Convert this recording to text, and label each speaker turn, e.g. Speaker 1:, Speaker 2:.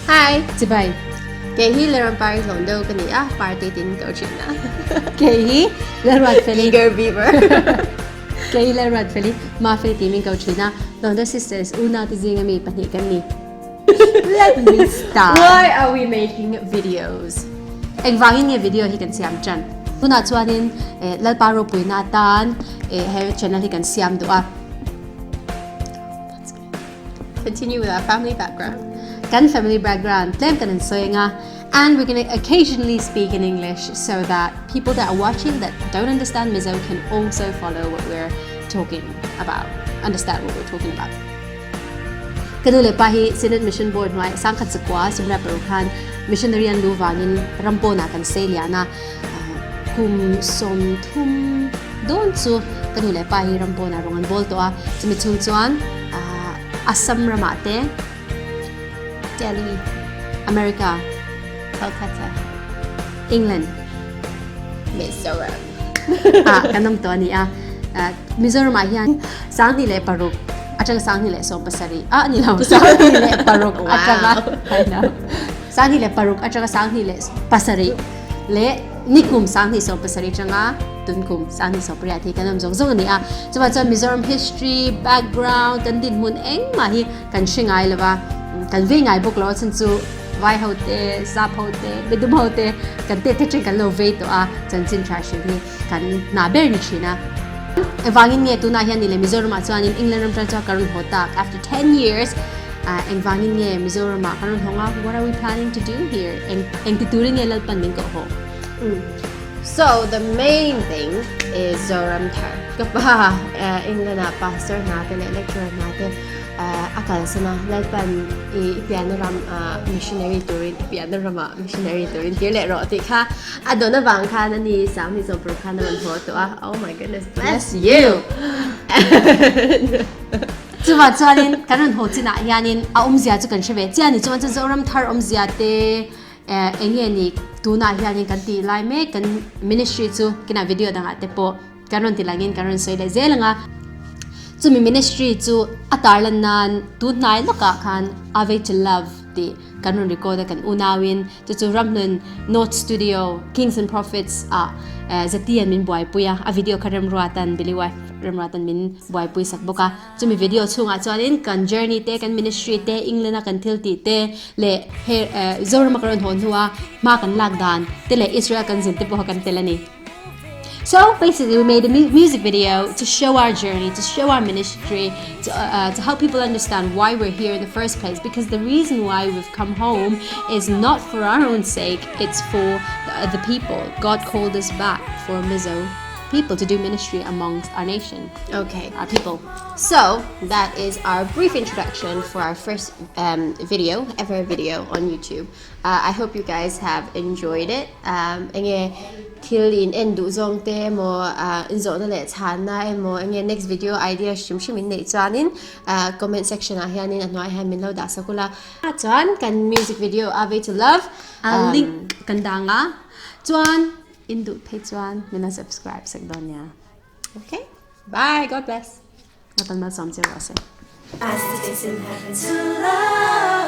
Speaker 1: Hi.
Speaker 2: Sabay.
Speaker 1: Kaya hi larang Paris Londo kaniya party tin coaching na.
Speaker 2: Kahi, laruat feli.
Speaker 1: Eager beaver.
Speaker 2: Kahi laruat feli. Mafeli teaming coach na. Londo sisters, una tizinga mi panikan ni. Let me start.
Speaker 1: Why are we making videos?
Speaker 2: Engvangin niya video hikan siam chan. Una chuanin lalparo pui natan he channel hikan siam doa.
Speaker 1: Continue with our family background.
Speaker 2: Kan family background, claim kan soyanga. And we're going to occasionally speak in English so that people that are watching that don't understand Mizo can also follow what we're talking about, understand what we're talking about. Kanule pahi Synod Mission Board mai sangkat sekwa sumra perukan missionary an luvangin rampo na kan seliana kum som thum don chu kanule pahi rampo na rongan bolto a chimichung chuan Assam ramate Delhi America
Speaker 1: Kolkata.
Speaker 2: England.
Speaker 1: Mizoram.
Speaker 2: Kanam to ni Mizoram hian sang ni le paruk atang sang ni le som pasari ni lo sang ni le paruk atang I know sang ni le paruk atang sang ni le pasari le nikum sang ni som pasari changa tunkum sang ni som priyathi kanam jong jong ni chuma cha Mizoram history background kan din mun eng ma hi kan shingai lawa kan ve ngai bok lo chen chu vai hote zap hote bedum hote kan te te kan lo ve to chan chin tra shi ni kan na ber ni china evangin nge tu na hian ni le Mizoram chuan in England ram tra karun hota after 10 years evangin nge Mizoram karun honga what are we planning to do here eng ti turin nge lal pan ning ko ho
Speaker 1: So the main thing is Zoram Tar. Kapa England pastor natin, lecturer natin, akala sana lalpan piano ram missionary touring piano ram missionary touring tile roti ka adona bang ka na ni sami so pro ka naman photo oh my goodness bless you.
Speaker 2: Chuma chuanin karon ho china hianin zia chu kan shebe chiani chuma chu Zoram Tar zia te enge ni tuna hianin kan ti lai me kan ministry chu kina video danga te po karon tilangin karon soile zelanga chumi ministry chu atarlan nan tu nai loka khan ave to love the kanon record kan unawin chu ramnun note studio Kings and Prophets zatian min boy puya a video karam ruatan biliwa ramratan min boy pui sakboka chumi video chunga chuanin kan journey te kan ministry te England kan thilti te le Zoram karon hon huwa ma kan lagdan te le Israel kan zin te po kan telani. So basically, we made a music video to show our journey, to show our ministry, to help people understand why we're here in the first place. Because the reason why we've come home is not for our own sake, it's for the people. God called us back for Mizo people to do ministry amongst our nation.
Speaker 1: Okay.
Speaker 2: Our people.
Speaker 1: So that is our brief introduction for our first ever video on YouTube. I hope you guys have enjoyed it. Till in endu zong te mo inzo na le chana mo next video idea shim in nei chanin comment section hianin anwa ha min lo da sakula chan kan music video Ave to Love
Speaker 2: Link kandanga chuan indu page chuan mina subscribe sakdonya.
Speaker 1: Okay, bye, God bless.
Speaker 2: Natal mal som 0 ase.
Speaker 3: As it is in heaven to love.